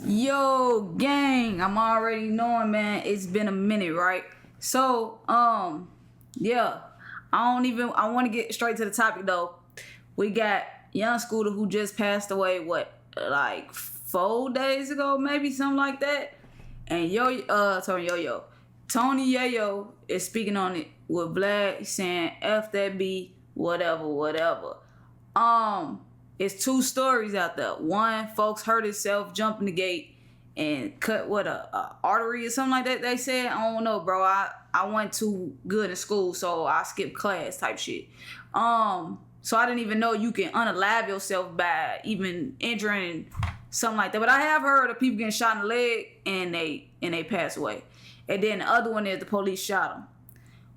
Yo, gang, I'm already knowing, man, it's been a minute, right? So, yeah, I want to get straight to the topic, though. We got young Scooter who just passed away, like 4 days ago, maybe, something like that? And Tony Yayo is speaking on it with Vlad saying, F that B, whatever. It's two stories out there. One, folks hurt himself jumping the gate and cut a artery or something like that. They said, I don't know, bro. I wasn't too good in school, so I skipped class type shit. So I didn't even know you can unalive yourself by even injuring something like that. But I have heard of people getting shot in the leg and they pass away. And then the other one is the police shot them.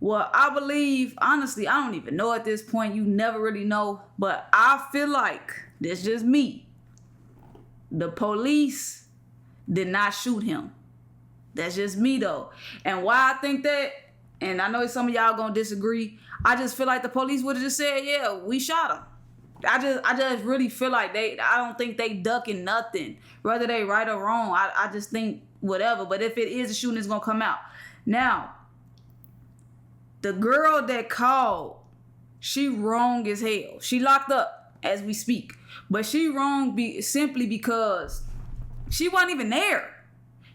Well, I believe, honestly, I don't even know at this point. You never really know. But I feel like, that's just me, the police did not shoot him. That's just me, though. And why I think that, and I know some of y'all gonna disagree, I just feel like the police would have just said, yeah, we shot him. I just really feel like I don't think they ducking nothing. Whether they right or wrong, I just think whatever. But if it is a shooting, it's gonna come out. Now, the girl that called, she wrong as hell. She locked up as we speak. But she wrong simply because she wasn't even there.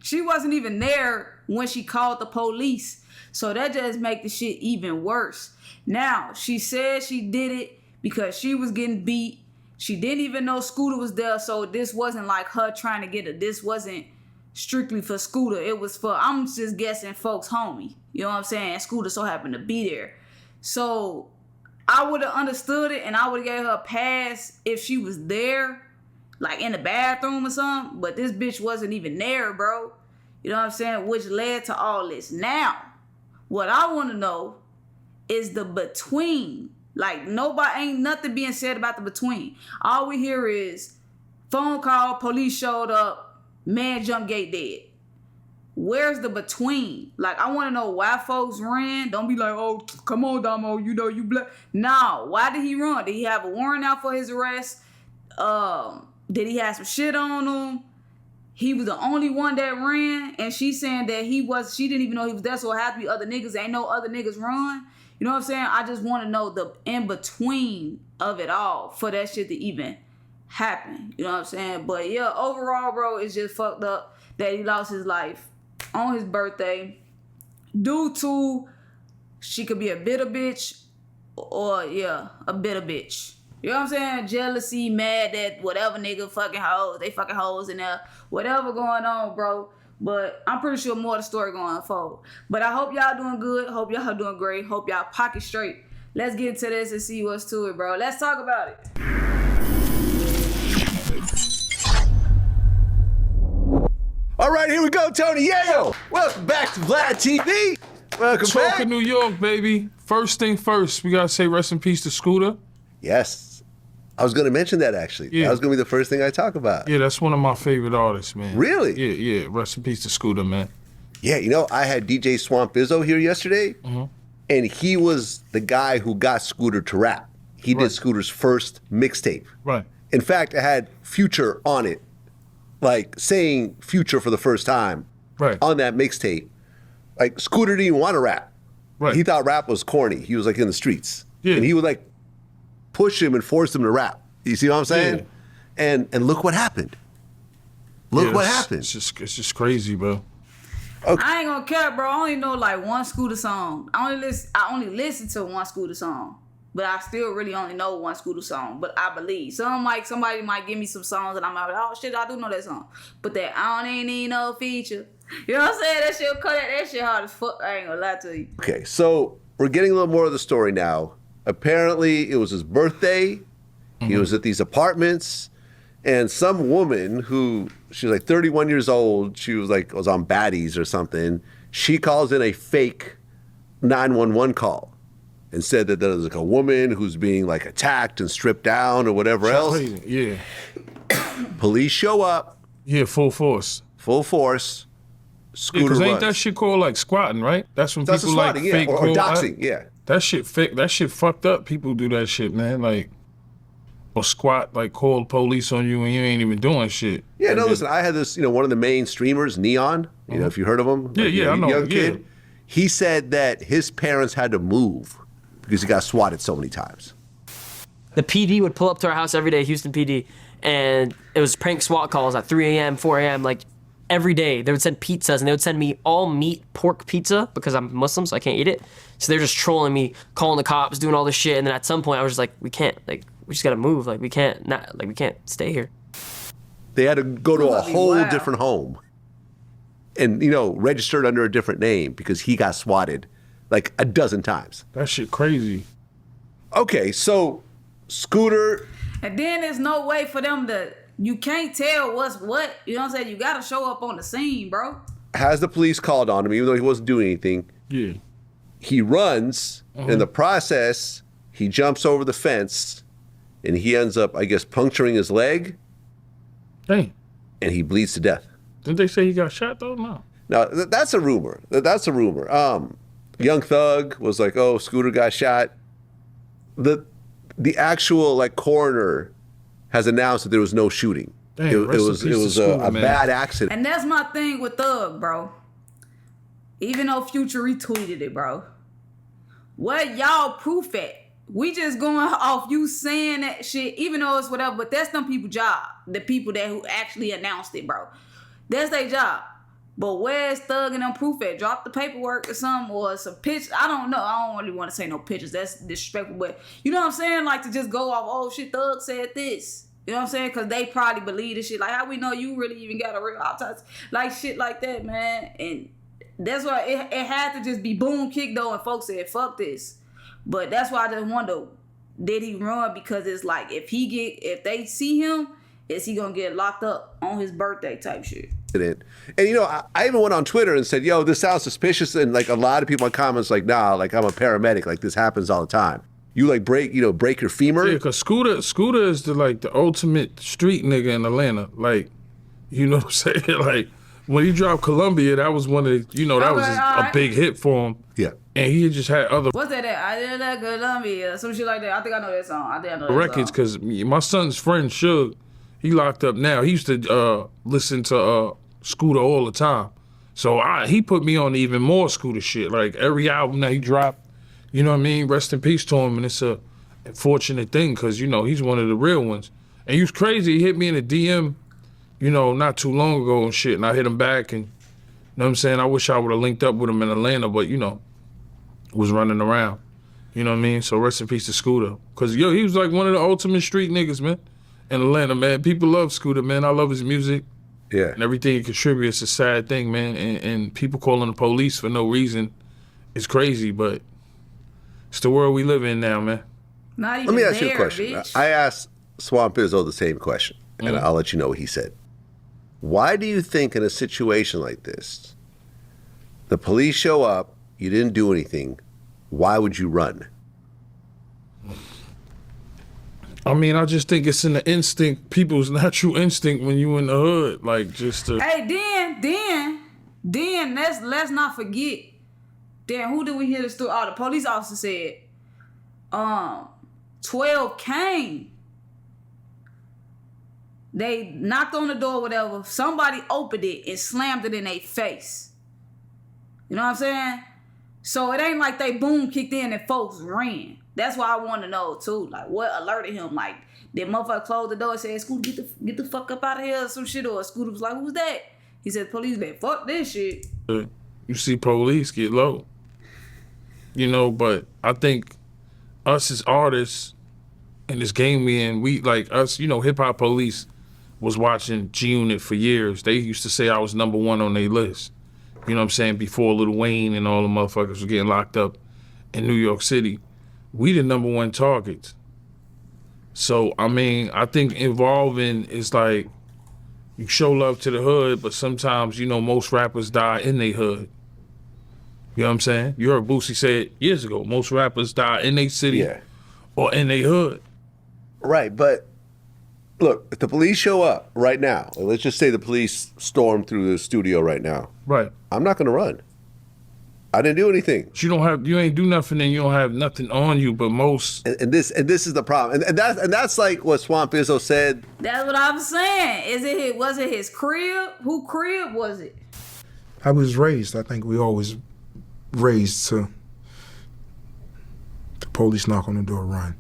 She wasn't even there when she called the police. So that just make the shit even worse. Now, she said she did it because she was getting beat. She didn't even know Scooter was there. So this wasn't like her trying to get her. This wasn't strictly for Scooter. It was for, I'm just guessing, folks' homie. You know what I'm saying? Scooter so happened to be there. So I would have understood it and I would have gave her a pass if she was there, like in the bathroom or something. But this bitch wasn't even there, bro. You know what I'm saying? Which led to all this. Now, what I want to know is the between. Like, ain't nothing being said about the between. All we hear is phone call, police showed up, man jumped gate dead. Where's the between? Like, I want to know why folks ran. Don't be like, oh, come on, Damo, you know you black. No, why did he run? Did he have a warrant out for his arrest? Did he have some shit on him? He was the only one that ran, and she saying that she didn't even know he was there, so it had to be other niggas. Ain't no other niggas run. You know what I'm saying? I just want to know the in-between of it all for that shit to even happen. You know what I'm saying? But yeah, overall, bro, it's just fucked up that he lost his life on his birthday due to she could be a bitter bitch or, yeah, a bitter bitch. You know what I'm saying? Jealousy, mad that whatever nigga fucking hoes, they fucking hoes in there, whatever going on, bro. But I'm pretty sure more of the story going to unfold. But I hope y'all doing good. Hope y'all doing great. Hope y'all pocket straight. Let's get into this and see what's to it, bro. Let's talk about it. All right, here we go, Tony Yayo. Welcome back to Vlad TV. Welcome back. Talking New York, baby. First thing first, we got to say rest in peace to Scooter. Yes. I was going to mention that, actually. Yeah. That was going to be the first thing I talk about. Yeah, that's one of my favorite artists, man. Really? Yeah. Rest in peace to Scooter, man. Yeah, you know, I had DJ Swamp Izzo here yesterday, and he was the guy who got Scooter to rap. He did Scooter's first mixtape. Right. In fact, it had Future on it, like saying Future for the first time on that mixtape. Like, Scooter didn't even want to rap. Right. He thought rap was corny. He was like in the streets. Yeah. And he would like push him and force him to rap. You see what I'm saying? Yeah. And look what happened. Look what happened. It's just crazy, bro. Okay. I ain't gonna care, bro. I only know like one Scooter song. I only listen to one Scooter song. But I still really only know one Scooter song. But I believe. Somebody might give me some songs and I'm like, oh shit, I do know that song. But that I don't need no feature. You know what I'm saying? That shit hard as fuck. I ain't gonna lie to you. Okay, so we're getting a little more of the story now. Apparently, it was his birthday. He was at these apartments, and some woman who, she was like 31 years old, she was on Baddies or something. She calls in a fake 911 call and said that there was like a woman who's being like attacked and stripped down or whatever else. Crazy. Yeah. Police show up. Yeah, full force. Full force. Scooter Because runs. ain't that shit called like squatting, right? That's when That's people swatting, like fake or call doxing, yeah. That shit fake. That shit fucked up. People do that shit, man. Like, or squat, like call the police on you and you ain't even doing shit. Yeah, and no, then, listen, I had this, one of the main streamers, Neon, you know, if you heard of him. Yeah, I know, young yeah. kid. He said that his parents had to move because he got swatted so many times. The PD would pull up to our house every day, Houston PD, and it was prank SWAT calls at 3 a.m., 4 a.m., like every day. They would send pizzas, and they would send me all meat pork pizza because I'm Muslim, so I can't eat it. So they're just trolling me, calling the cops, doing all this shit. And then at some point, I was just like, we can't, like, we just gotta move. Like, we can't stay here. They had to go to a whole Wow. different home and, registered under a different name because he got swatted like a dozen times. That shit crazy. Okay, so Scooter, And then there's no way for them you can't tell what's what. You know what I'm saying? You gotta show up on the scene, bro. has the police called on him, even though he wasn't doing anything. Yeah. He runs. In the process, he jumps over the fence, and he ends up, I guess, puncturing his leg, Dang. and he bleeds to death. Didn't they say he got shot though? No. Now, that's a rumor. That's a rumor. Young Thug was like, oh, Scooter got shot. The actual, like, coroner has announced that there was no shooting. Dang, It rest in was peace to a Scooter, man. bad accident. And that's my thing with Thug, bro. Even though Future retweeted it, bro. What y'all proof at? We just going off you saying that shit, even though it's whatever, but that's them people job. The people who actually announced it, bro. That's their job. But where's Thug and them proof at? Drop the paperwork or something, or some pictures. I don't know. I don't really want to say no pictures. That's disrespectful. But you know what I'm saying? Like, to just go off, oh shit, Thug said this. You know what I'm saying? Because they probably believe this shit. Like, how we know you really even got a real autopsy? Like, shit like that, man. And that's why it had to just be boom, kick, though, and folks said, fuck this. But that's why I just wonder, did he run? Because it's like, if they see him, is he gonna get locked up on his birthday type shit? And I even went on Twitter and said, yo, this sounds suspicious. And like a lot of people in comments like, nah, like I'm a paramedic. Like this happens all the time. You like break your femur. Yeah, cause Scooter is the ultimate street nigga in Atlanta. Like, you know what I'm saying? Like when he dropped Columbia, that was one of the, that was a big hit for him. Yeah. And he just had other What's that? I did that Columbia, some shit like that. I think I know that song. I think I know that records, song. cause my son's friend Suge, he locked up now. He used to listen to Scooter all the time. So he put me on even more Scooter shit. Like every album that he dropped, you know what I mean? Rest in peace to him. And it's a fortunate thing because, he's one of the real ones. And he was crazy. He hit me in a DM, not too long ago and shit. And I hit him back and, you know what I'm saying? I wish I would have linked up with him in Atlanta, but, was running around. You know what I mean? So rest in peace to Scooter. Because, he was like one of the ultimate street niggas, man. In Atlanta, man. People love Scooter, man. I love his music. Yeah. And everything he contributes is a sad thing, man. And people calling the police for no reason is crazy, but it's the world we live in now, man. Not even Let me ask there, you a question. bitch. I asked Swamp Izzo the same question, and I'll let you know what he said. Why do you think in a situation like this, the police show up, you didn't do anything, why would you run? I mean, I just think it's in the instinct, people's natural instinct when you in the hood, like just to... Hey, then let's not forget. Then who did we hear the story? Oh, the police officer said, 12 came. They knocked on the door, whatever. Somebody opened it and slammed it in their face. You know what I'm saying? So it ain't like they boom kicked in and folks ran. That's why I want to know too. Like, what alerted him? Like, did motherfucker close the door and say, Scooter, get the fuck up out of here or some shit? Or Scooter was like, who's that? He said, police like, fuck this shit. You see police get low. But I think us as artists in this game we in, we like us, hip hop police was watching G-Unit for years. They used to say I was number one on their list. You know what I'm saying? Before Lil Wayne and all the motherfuckers were getting locked up in New York City. We the number one targets. So, I mean, I think involving is like, you show love to the hood, but sometimes, most rappers die in their hood. You know what I'm saying? You heard Boosie say it years ago. Most rappers die in their city or in their hood. Right, but look, if the police show up right now, and let's just say the police storm through the studio right now. Right. I'm not going to run. I didn't do anything. You ain't do nothing, and you don't have nothing on you. But most And this is the problem. And that's like what Swamp Izzo said. That's what I'm saying. Was it his crib? Who crib was it? I was raised. I think we always raised to the police knock on the door, run.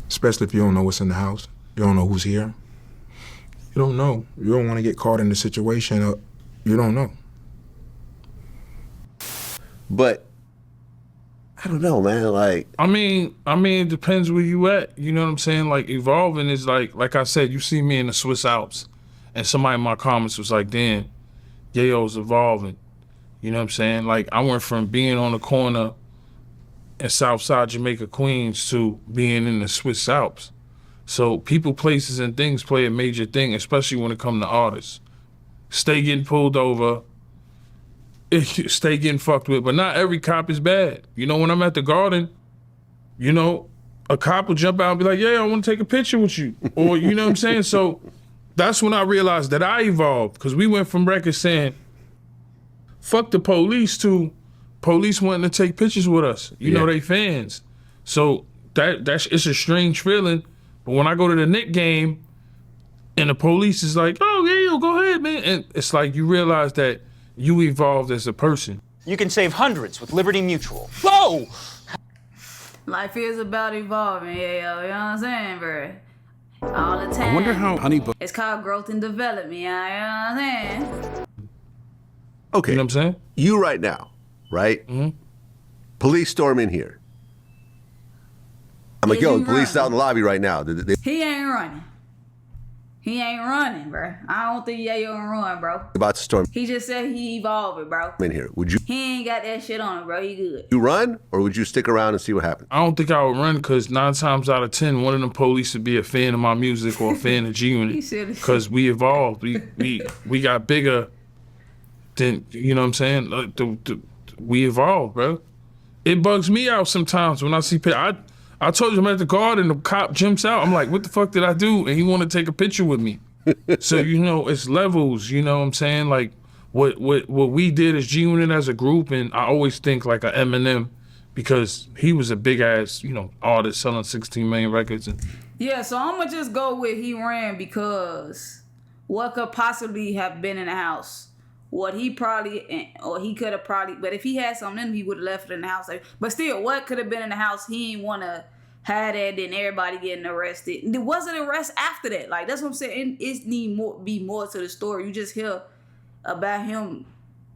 Especially if you don't know what's in the house. You don't know who's here. You don't know. You don't want to get caught in the situation. You don't know. But I don't know, man. Like, I mean, it depends where you at. You know what I'm saying? Like, evolving is like I said, you see me in the Swiss Alps, and somebody in my comments was like, damn, Yayo's evolving. You know what I'm saying? Like, I went from being on the corner in Southside Jamaica, Queens, to being in the Swiss Alps. So people, places, and things play a major thing, especially when it comes to artists. Stay getting pulled over, stay getting fucked with, but not every cop is bad. You know, when I'm at the Garden, you know, a cop will jump out and be like, yeah, I want to take a picture with you. Or, you know what I'm saying? So that's when I realized that I evolved, because we went from records saying, fuck the police, to police wanting to take pictures with us. You know, they fans. So it's a strange feeling. But when I go to the Knick game and the police is like, oh, yeah, go ahead, man. And it's like you realize that you evolved as a person. You can save hundreds with Liberty Mutual. Whoa! Life is about evolving, yeah, you know what I'm saying, bro? All the time. I wonder how Honeybook... It's called growth and development, yeah, you know what I'm saying? okay. You know what I'm saying? You right now, right? Mm-hmm. Police storm in here. I'm like, yo, the police is out in the lobby right now. He ain't running. He ain't running, bro. I don't think Yayo can run, bro. About to storm He just said he evolving, bro. in here. Would you He ain't got that shit on him, bro. He good. run, or would you stick around and see what happens? I don't think I would run, because 9 times out of 10, one of them police would be a fan of my music or a fan of G-Unit. Because we evolved. We got bigger than, you know what I'm saying? Like, we evolved, bro. It bugs me out sometimes when I see people. I told you I'm at the Garden, the cop jumps out. I'm like, what the fuck did I do? And he want to take a picture with me. So, you know, it's levels, you know what I'm saying? Like, what we did as G-Unit as a group, and I always think like a Eminem, because he was a big-ass, you know, artist selling 16 million records. And Yeah, so I'm going to just go with he ran, because what could possibly have been in the house? What he probably, or he could have probably, but if he had something in him, he would have left it in the house. But still, what could have been in the house? He didn't want to have that, then everybody getting arrested. There wasn't arrest after that. Like, that's what I'm saying. It need be more to the story. You just hear about him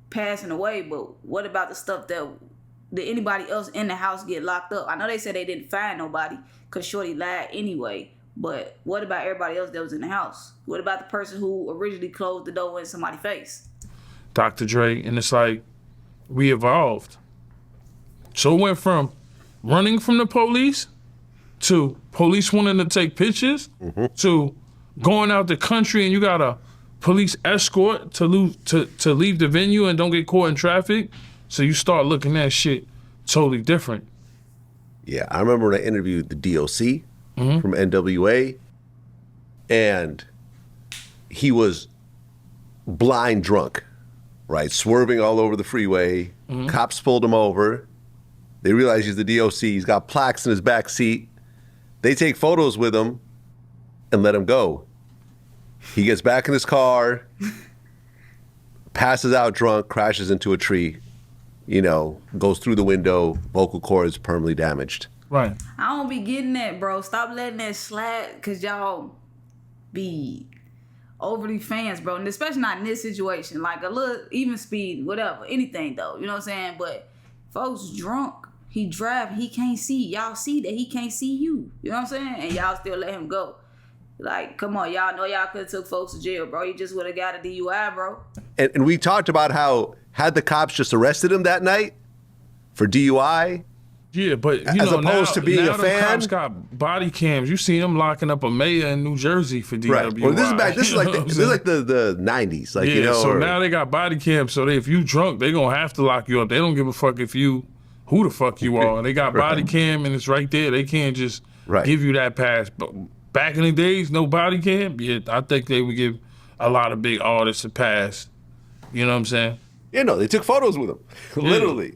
passing away, but what about the stuff that, did anybody else in the house get locked up? I know they said they didn't find nobody because Shorty lied anyway. But what about everybody else that was in the house? What about the person who originally closed the door in somebody's face? Dr. Dre, and it's like, we evolved. So it went from running from the police to police wanting to take pictures to going out the country and you got a police escort to leave the venue and don't get caught in traffic. So you start looking at shit totally different. Yeah, I remember when I interviewed the DOC from NWA, and he was blind drunk, right? Swerving all over the freeway. Cops pulled him over. They realize he's the DOC. He's got plaques in his back seat. They take photos with him and let him go. He gets back in his car, passes out drunk, crashes into a tree, you know, goes through the window, vocal cords permanently damaged. Right. I don't be getting that, bro. Stop letting that slide, because y'all be overly fans, bro. And especially not in this situation. Like a little, even speed, whatever, anything though. You know what I'm saying? But folks drunk, he driving, he can't see. Y'all see that he can't see you. You know what I'm saying? And y'all still let him go. Like, come on, y'all know y'all could have took folks to jail, bro. You just would have got a DUI, bro. And we talked about how, had the cops just arrested him that night for DUI, Yeah, but you as know, opposed to being now a the fan, cops got body cams. You see them locking up a mayor in New Jersey for DWI. right? Well, this is back. This is like You know what I'm this is saying? like the '90s, like Yeah, you know. so or- now they got body cams. So if you drunk, they gonna have to lock you up. They don't give a fuck if you who the fuck you are. They got body cam and it's right there. They can't just give you that pass. But back in the days, no body cam. Yeah, I think they would give a lot of big artists a pass. You know what I'm saying? Yeah, no, they took photos with him. Literally.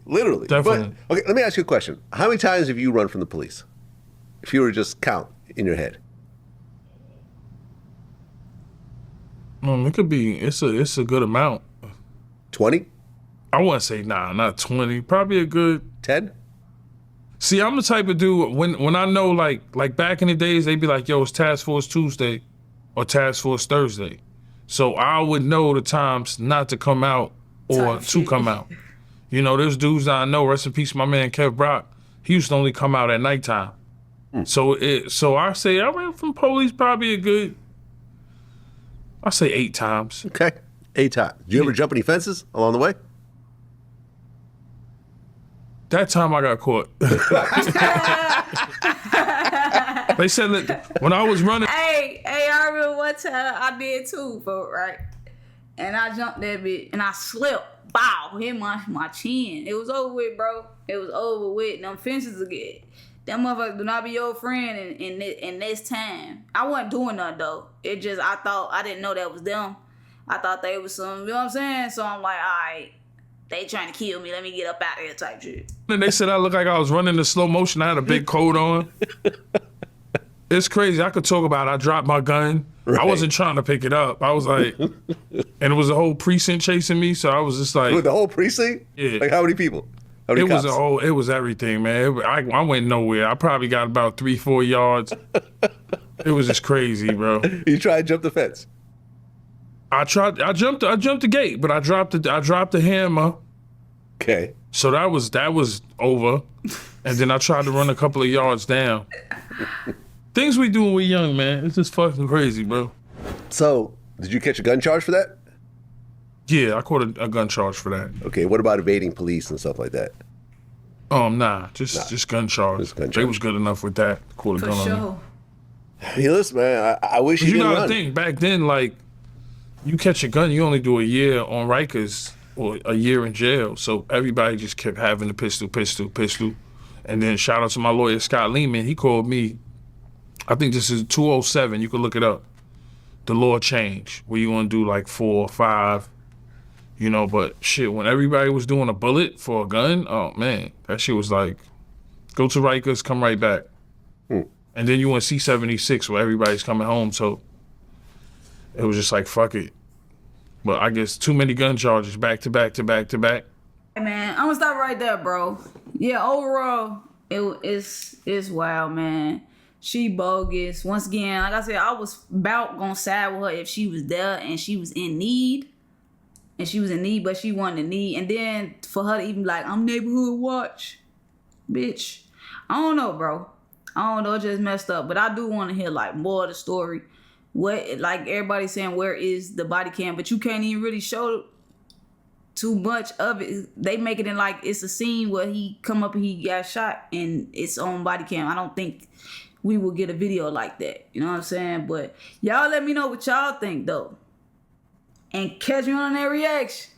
Definitely. But, okay, let me ask you a question. How many times have you run from the police? If you were to just count in your head. It could be. It's a good amount. 20? I wouldn't say not 20. Probably a good 10? See, I'm the type of dude when I know like back in the days they'd be like, yo, it's Task Force Tuesday or Task Force Thursday. So I would know the times not to come out or to come out. You know, there's dudes that I know, rest in peace, my man Kev Brock, he used to only come out at nighttime. So I say I ran from police probably a good, I say 8 times. Okay. 8 times. Did you ever jump any fences along the way? That time I got caught. They said that when I was running. Hey, I remember one time I did too, bro, right? And I jumped that bitch and I slipped. Bow, hit my chin. It was over with, bro. It was over with. Them fences again. Them motherfuckers do not be your friend in this time. I wasn't doing nothing though. It just, I didn't know that was them. I thought they was some, you know what I'm saying? So I'm like, all right, they trying to kill me. Let me get up out of here type shit. And they said I looked like I was running in slow motion. I had a big coat on. It's crazy. I could talk about it. I dropped my gun. Right. I wasn't trying to pick it up. I was like, and it was a whole precinct chasing me. So I was just like. With the whole precinct? Yeah. Like how many people? How many cops? It was everything, man. I went nowhere. I probably got about 3-4 yards. It was just crazy, bro. You tried to jump the fence? I jumped the gate, but I dropped the hammer. Okay. So that was over. And then I tried to run a couple of yards down. Things we do when we're young, man. It's just fucking crazy, bro. So, did you catch a gun charge for that? Yeah, I caught a gun charge for that. Okay, what about evading police and stuff like that? Nah, just gun charge. Just gun charge. They was good enough with that. Caught a For gun on me. sure. Hey, listen, man, I wish you didn't know run. the thing, back then, like, you catch a gun, you only do a year on Rikers or a year in jail. So everybody just kept having the pistol. And then shout out to my lawyer, Scott Lehman. He called me, I think this is 207, you can look it up. The law changed, where you want to do like 4 or 5, you know, but shit, when everybody was doing a bullet for a gun, oh man, that shit was like, go to Rikers, come right back. And then you want C-76 where everybody's coming home, so it was just like, fuck it. But I guess too many gun charges back to back. Hey man, I'm gonna stop right there, bro. Yeah, overall, it's wild, man. She bogus. Once again, like I said, I was about gonna side with her if she was there and she was in need. But she wanted in need. And then for her to even be like, I'm neighborhood watch. Bitch. I don't know, bro. I don't know, it just messed up. But I do want to hear like more of the story. What, like everybody's saying, where is the body cam? But you can't even really show too much of it. They make it in like it's a scene where he come up and he got shot and it's on body cam. I don't think we will get a video like that. You know what I'm saying? But y'all let me know what y'all think though. And catch me on that reaction.